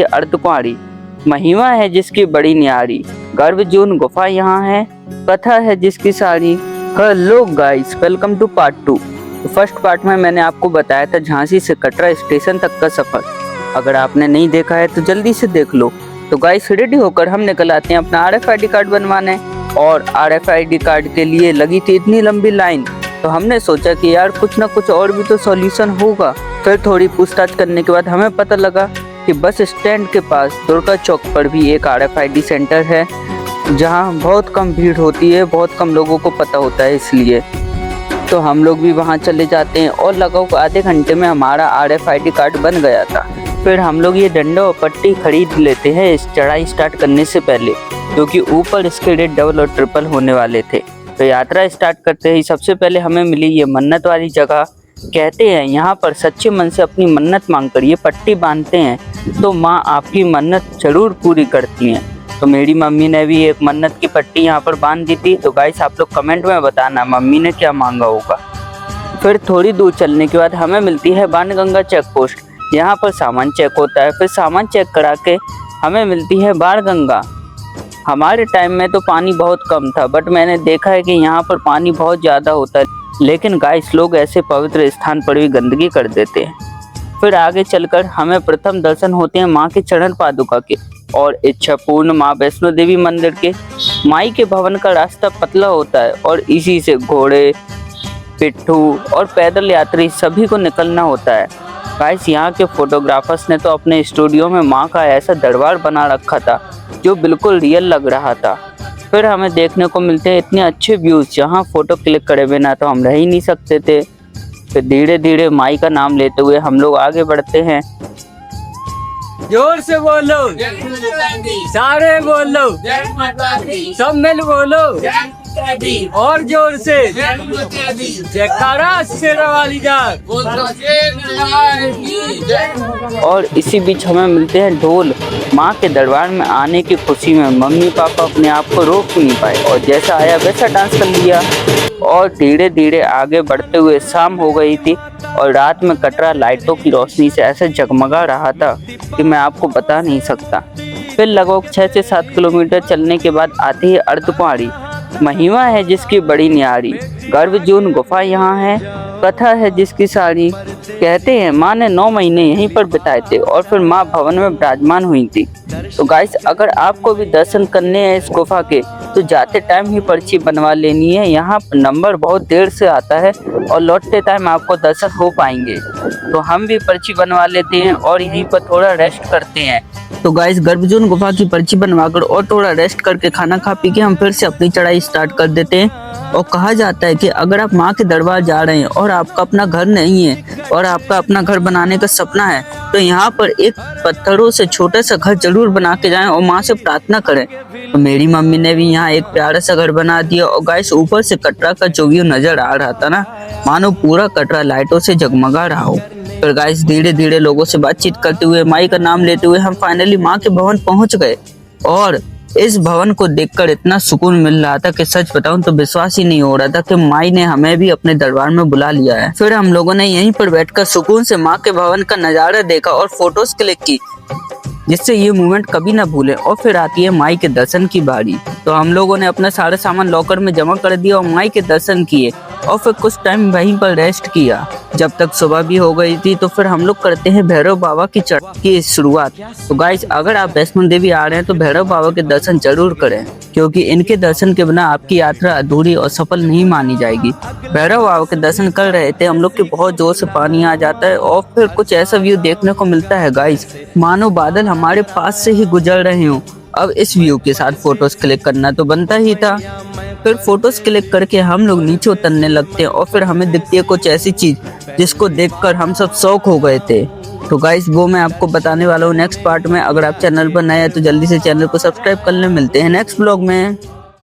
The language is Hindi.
अर्धकुंवारी, महिमा है जिसकी बड़ी न्यारी, गर्भजून गुफा यहाँ है, कथा है जिसकी सारी। Hello guys, welcome to part 2। तो फर्स्ट पार्ट में मैंने आपको बताया था झांसी से कटरा स्टेशन तक का सफर। अगर आपने नहीं देखा है तो जल्दी से देख लो। तो गाइस रेडी होकर हम निकल आते हैं अपना RFID कार्ड बनवाने, और RFID कार्ड के लिए लगी थी इतनी लंबी लाइन, तो हमने सोचा कि यार कुछ ना कुछ और भी तो सॉल्यूशन होगा। फिर थोड़ी पूछताछ करने के बाद हमें पता लगा कि बस स्टैंड के पास दुर्गा चौक पर भी एक RFID सेंटर है, जहां बहुत कम भीड़ होती है, बहुत कम लोगों को पता होता है, इसलिए तो हम लोग भी वहां चले जाते हैं। और लगभग आधे घंटे में हमारा RFID कार्ड बन गया था। फिर हम लोग ये डंडा और पट्टी खरीद लेते हैं इस चढ़ाई स्टार्ट करने से पहले, क्योंकि ऊपर इसके रेट डबल और ट्रिपल होने वाले थे। तो यात्रा स्टार्ट करते ही सबसे पहले हमें मिली ये मन्नत वाली जगह। कहते हैं यहाँ पर सच्चे मन से अपनी मन्नत मांगकर ये पट्टी बांधते हैं तो माँ आपकी मन्नत जरूर पूरी करती हैं। तो मेरी मम्मी ने भी एक मन्नत की पट्टी यहाँ पर बांध दी थी। तो गाइस आप लोग कमेंट में बताना मम्मी ने क्या मांगा होगा। फिर थोड़ी दूर चलने के बाद हमें मिलती है बाणगंगा चेक पोस्ट। यहाँ पर सामान चेक होता है। फिर सामान चेक करा के हमें मिलती है बाणगंगा। हमारे टाइम में तो पानी बहुत कम था, बट मैंने देखा है कि यहाँ पर पानी बहुत ज़्यादा होता है, लेकिन गाइस लोग ऐसे पवित्र स्थान पर भी गंदगी कर देते हैं। फिर आगे चलकर हमें प्रथम दर्शन होते हैं माँ के चरण पादुका के और इच्छापूर्ण माँ वैष्णो देवी मंदिर के। माई के भवन का रास्ता पतला होता है और इसी से घोड़े, पिट्ठू और पैदल यात्री सभी को निकलना होता है। गाइस यहाँ के फोटोग्राफर्स ने तो अपने स्टूडियो में माँ का ऐसा दरबार बना रखा था जो बिल्कुल रियल लग रहा था। फिर हमें देखने को मिलते हैं इतने अच्छे व्यूज़, जहाँ फ़ोटो क्लिक करे बिना तो हम रह ही नहीं सकते थे। फिर धीरे धीरे माई का नाम लेते हुए हम लोग आगे बढ़ते हैं। जोर से बोलो, सारे बोलो, सब मिल बोलो, और जोर से जयकारा शेरावाली जात। और इसी बीच हमें मिलते हैं ढोल। माँ के दरबार में आने की खुशी में मम्मी पापा अपने आप को रोक नहीं पाए और जैसा आया वैसा डांस कर लिया। और धीरे धीरे आगे बढ़ते हुए शाम हो गई थी और रात में कटरा लाइटों की रोशनी से ऐसे जगमगा रहा था कि मैं आपको बता नहीं सकता। फिर लगभग 6 से 7 किलोमीटर चलने के बाद आती है अर्धकुंवारी, महिमा है जिसकी बड़ी न्यारी, गर्भजून गुफा यहाँ है, कथा है जिसकी सारी। कहते हैं माँ ने 9 महीने यहीं पर बिताए थे और फिर माँ भवन में विराजमान हुई थी। तो गाइस अगर आपको भी दर्शन करने हैं इस गुफा के तो जाते टाइम ही पर्ची बनवा लेनी है। यहाँ नंबर बहुत देर से आता है और लौटते टाइम आपको दर्शन हो पाएंगे। तो हम भी पर्ची बनवा लेते हैं और यहीं पर थोड़ा रेस्ट करते हैं। तो गाइस गर्भजून गुफा की पर्ची बनवाकर और थोड़ा रेस्ट करके खाना खा पी के हम फिर से अपनी चढ़ाई स्टार्ट कर देते हैं। और कहा जाता है कि अगर आप माँ के दरबार जा रहे हैं और आपका अपना घर नहीं है और आपका अपना घर बनाने का सपना है तो यहाँ पर एक पत्थरों से छोटा सा घर जरूर बना के जाएं और माँ से प्रार्थना करें। तो मेरी मम्मी ने भी यहाँ एक प्यारा सा घर बना दिया। और गाइस ऊपर से कटरा का जो व्यू नजर आ रहा था ना, मानो पूरा कटरा लाइटों से जगमगा रहा हो। फिर गाइस धीरे धीरे लोगों से बातचीत करते हुए माई का नाम लेते हुए हम फाइनली माँ के भवन पहुंच गए। और इस भवन को देखकर इतना सुकून मिल रहा था कि सच बताऊं तो विश्वास ही नहीं हो रहा था कि माई ने हमें भी अपने दरबार में बुला लिया है। फिर हम लोगों ने यहीं पर बैठकर सुकून से माँ के भवन का नजारा देखा और फोटोज क्लिक की, जिससे ये मोमेंट कभी ना भूले। और फिर आती है माई के दर्शन की बारी। तो हम लोगों ने अपना सारा सामान लॉकर में जमा कर दिया और माई के दर्शन किए और फिर कुछ टाइम वहीं पर रेस्ट किया जब तक सुबह भी हो गई थी। तो फिर हम लोग करते हैं भैरव बाबा की चढ़ाई की शुरुआत। तो गाइस अगर आप वैष्णो देवी आ रहे हैं तो भैरव बाबा के दर्शन जरूर करें, क्योंकि इनके दर्शन के बिना आपकी यात्रा अधूरी और सफल नहीं मानी जाएगी। भैरव बाबा के दर्शन कर रहे थे हम लोग के बहुत जोर से पानी आ जाता है और फिर कुछ ऐसा व्यू देखने को मिलता है गाइस, मानो बादल हमारे पास से ही गुजर रहे हों। अब इस व्यू के साथ फोटोज क्लिक करना तो बनता ही था। फिर फोटोज क्लिक करके हम लोग नीचे उतरने लगते हैं और फिर हमें दिखती है कुछ ऐसी चीज जिसको देखकर हम सब शौक हो गए थे। तो गाइस वो मैं आपको बताने वाला हूँ नेक्स्ट पार्ट में। अगर आप चैनल पर नए हैं तो जल्दी से चैनल को सब्सक्राइब कर लें। मिलते हैं नेक्स्ट ब्लॉग में।